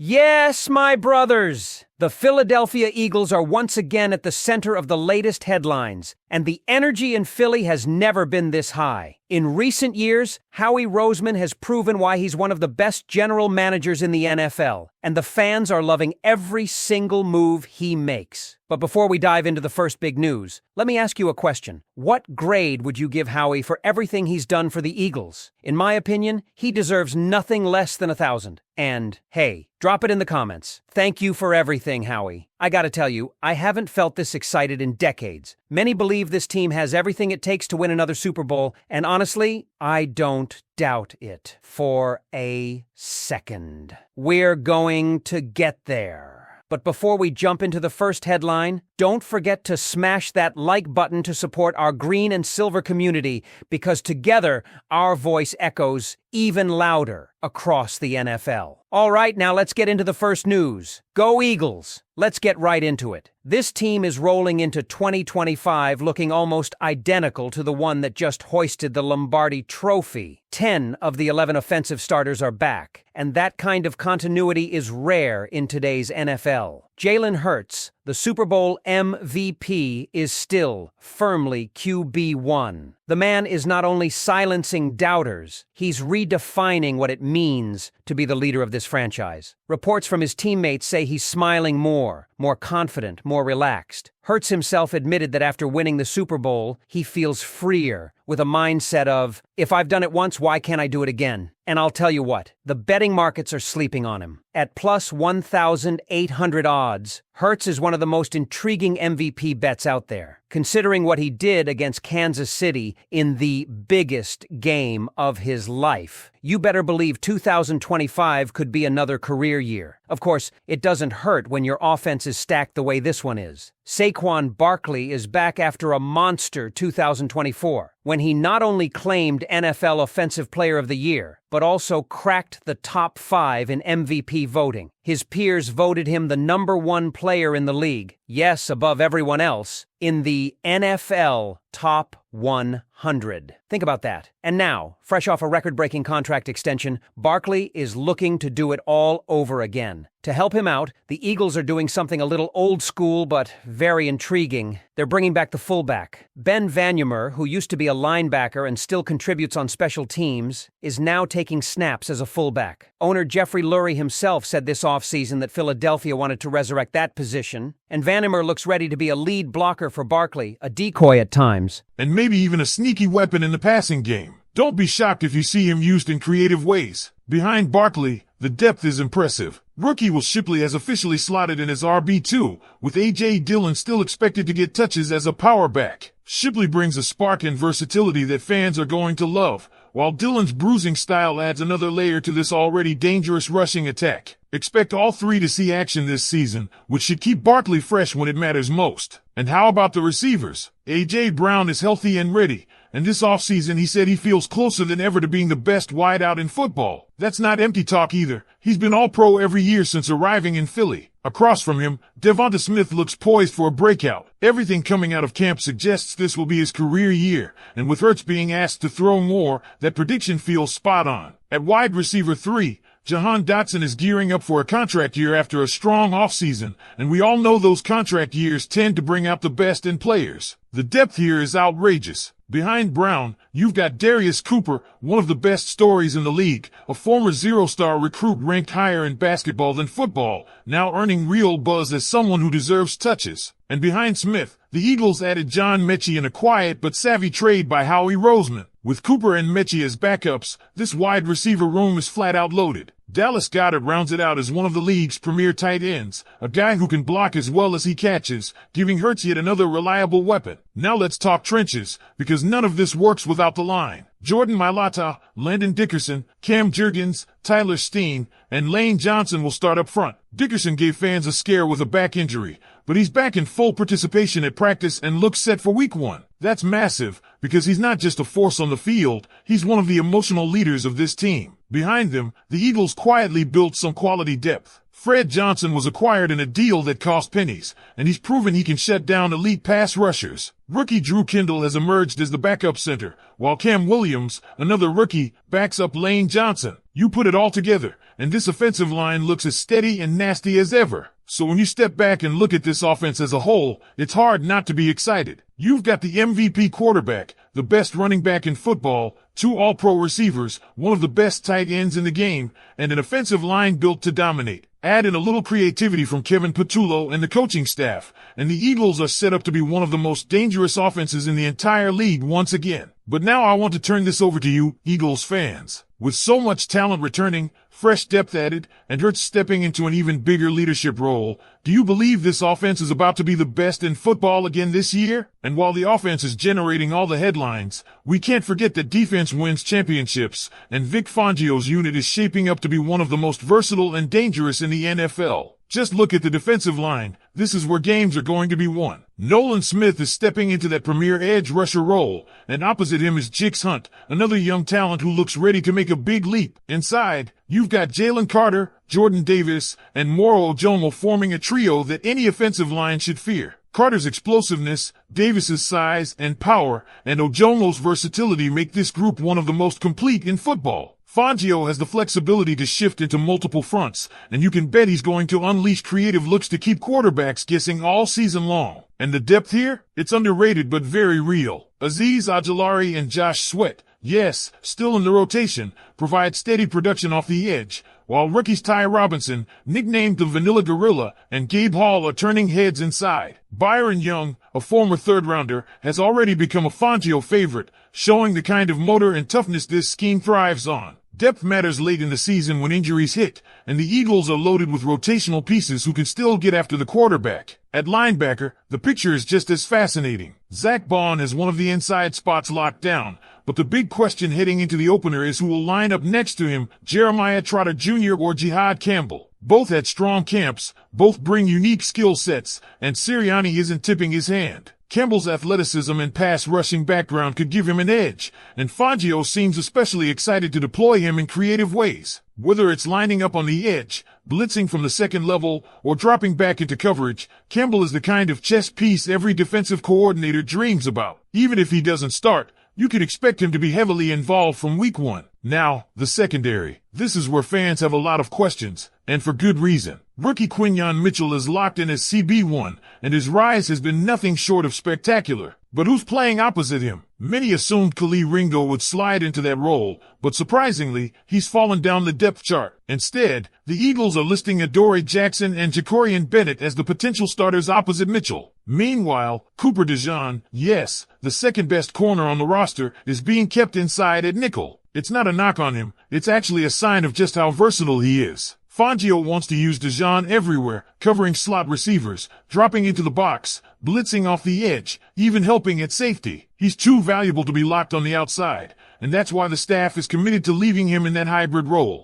Yes, my brothers! The Philadelphia Eagles are once again at the center of the latest headlines, and the energy in Philly has never been this high. In recent years, Howie Roseman has proven why he's one of the best general managers in the NFL, and the fans are loving every single move he makes. But before we dive into the first big news, let me ask you a question. What grade would you give Howie for everything he's done for the Eagles? In my opinion, he deserves nothing less than 1,000. And, hey, drop it in the comments. Thank you for everything, Howie. I gotta tell you, I haven't felt this excited in decades. Many believe this team has everything it takes to win another Super Bowl, and honestly, I don't doubt it for a second. We're going to get there. But before we jump into the first headline, don't forget to smash that like button to support our green and silver community, because together, our voice echoes even louder across the NFL. All right, now let's get into the first news. Go Eagles! Let's get right into it. This team is rolling into 2025 looking almost identical to the one that just hoisted the Lombardi Trophy. 10 of the 11 offensive starters are back, and that kind of continuity is rare in today's NFL. Jalen Hurts, the Super Bowl MVP, is still firmly QB1. The man is not only silencing doubters, he's redefining what it means to be the leader of this franchise. Reports from his teammates say he's smiling more confident, more relaxed. Hurts himself admitted that after winning the Super Bowl, he feels freer, with a mindset of, if I've done it once, why can't I do it again? And I'll tell you what, the betting markets are sleeping on him. At plus 1,800 odds, Hurts is one of the most intriguing MVP bets out there, considering what he did against Kansas City in the biggest game of his life. You better believe 2025 could be another career year. Of course, it doesn't hurt when your offense is stacked the way this one is. Saquon Barkley is back after a monster 2024, when he not only claimed NFL Offensive Player of the Year, but also cracked the top 5 in MVP voting. His peers voted him the #1 player in the league, yes, above everyone else, in the NFL Top 100. Think about that. And now, fresh off a record-breaking contract extension, Barkley is looking to do it all over again. To help him out, the Eagles are doing something a little old school but very intriguing. They're bringing back the fullback. Ben Vanyamer, who used to be a linebacker and still contributes on special teams, is now taking snaps as a fullback. Owner Jeffrey Lurie himself said this offseason that Philadelphia wanted to resurrect that position, and Vanyamer looks ready to be a lead blocker for Barkley, a decoy at times, and maybe even a sneaky weapon in the passing game. Don't be shocked if you see him used in creative ways. Behind Barkley, the depth is impressive. Rookie Will Shipley has officially slotted in as RB2, with A.J. Dillon still expected to get touches as a power back. Shipley brings a spark and versatility that fans are going to love, while Dillon's bruising style adds another layer to this already dangerous rushing attack. Expect all three to see action this season, which should keep Barkley fresh when it matters most. And how about the receivers? A.J. Brown is healthy and ready, and this offseason he said he feels closer than ever to being the best wideout in football. That's not empty talk either. He's been all-pro every year since arriving in Philly. Across from him, DeVonta Smith looks poised for a breakout. Everything coming out of camp suggests this will be his career year, and with Hurts being asked to throw more, that prediction feels spot on. At wide receiver 3, Jahan Dotson is gearing up for a contract year after a strong offseason, and we all know those contract years tend to bring out the best in players. The depth here is outrageous. Behind Brown, you've got Darius Cooper, one of the best stories in the league, a former zero-star recruit ranked higher in basketball than football, now earning real buzz as someone who deserves touches. And behind Smith, the Eagles added John Mechie in a quiet but savvy trade by Howie Roseman. With Cooper and Mechie as backups, this wide receiver room is flat-out loaded. Dallas Goedert rounds it out as one of the league's premier tight ends, a guy who can block as well as he catches, giving Hurts yet another reliable weapon. Now let's talk trenches, because none of this works without the line. Jordan Mailata, Landon Dickerson, Cam Jurgens, Tyler Steen, and Lane Johnson will start up front. Dickerson gave fans a scare with a back injury, but he's back in full participation at practice and looks set for week 1. That's massive, because he's not just a force on the field, he's one of the emotional leaders of this team. Behind them, the Eagles quietly built some quality depth. Fred Johnson was acquired in a deal that cost pennies, and he's proven he can shut down elite pass rushers. Rookie Drew Kendall has emerged as the backup center, while Cam Williams, another rookie, backs up Lane Johnson. You put it all together, and this offensive line looks as steady and nasty as ever. So when you step back and look at this offense as a whole, it's hard not to be excited. You've got the MVP quarterback, the best running back in football, 2 all-pro receivers, one of the best tight ends in the game, and an offensive line built to dominate. Add in a little creativity from Kevin Patullo and the coaching staff, and the Eagles are set up to be one of the most dangerous offenses in the entire league once again. But now I want to turn this over to you, Eagles fans. With so much talent returning, fresh depth added, and Hurts stepping into an even bigger leadership role, do you believe this offense is about to be the best in football again this year? And while the offense is generating all the headlines, we can't forget that defense wins championships, and Vic Fangio's unit is shaping up to be one of the most versatile and dangerous in the NFL. Just look at the defensive line. This is where games are going to be won. Nolan Smith is stepping into that premier edge rusher role, and opposite him is Jix Hunt, another young talent who looks ready to make a big leap. Inside, you've got Jalen Carter, Jordan Davis, and Moro Ojomo forming a trio that any offensive line should fear. Carter's explosiveness, Davis's size and power, and Ojomo's versatility make this group one of the most complete in football. Fangio has the flexibility to shift into multiple fronts, and you can bet he's going to unleash creative looks to keep quarterbacks guessing all season long. And the depth here? It's underrated but very real. Azeez Ojulari and Josh Sweat, yes, still in the rotation, provide steady production off the edge, while rookies Ty Robinson, nicknamed the Vanilla Gorilla, and Gabe Hall are turning heads inside. Byron Young, a former third-rounder, has already become a Fangio favorite, showing the kind of motor and toughness this scheme thrives on. Depth matters late in the season when injuries hit, and the Eagles are loaded with rotational pieces who can still get after the quarterback. At linebacker, the picture is just as fascinating. Zach Bond has one of the inside spots locked down, but the big question heading into the opener is who will line up next to him, Jeremiah Trotter Jr. or Jihad Campbell. Both had strong camps, both bring unique skill sets, and Sirianni isn't tipping his hand. Campbell's athleticism and pass rushing background could give him an edge, and Fangio seems especially excited to deploy him in creative ways. Whether it's lining up on the edge, blitzing from the second level, or dropping back into coverage, Campbell is the kind of chess piece every defensive coordinator dreams about. Even if he doesn't start, you could expect him to be heavily involved from week 1. Now, the secondary. This is where fans have a lot of questions, and for good reason. Rookie Quinyon Mitchell is locked in as CB1, and his rise has been nothing short of spectacular. But who's playing opposite him? Many assumed Khalil Ringo would slide into that role, but surprisingly, he's fallen down the depth chart. Instead, the Eagles are listing Adoree Jackson and Jacorian Bennett as the potential starters opposite Mitchell. Meanwhile, Cooper DeJean, yes, the second best corner on the roster, is being kept inside at nickel. It's not a knock on him, it's actually a sign of just how versatile he is. Fangio wants to use DeJean everywhere, covering slot receivers, dropping into the box, blitzing off the edge, even helping at safety. He's too valuable to be locked on the outside, and that's why the staff is committed to leaving him in that hybrid role.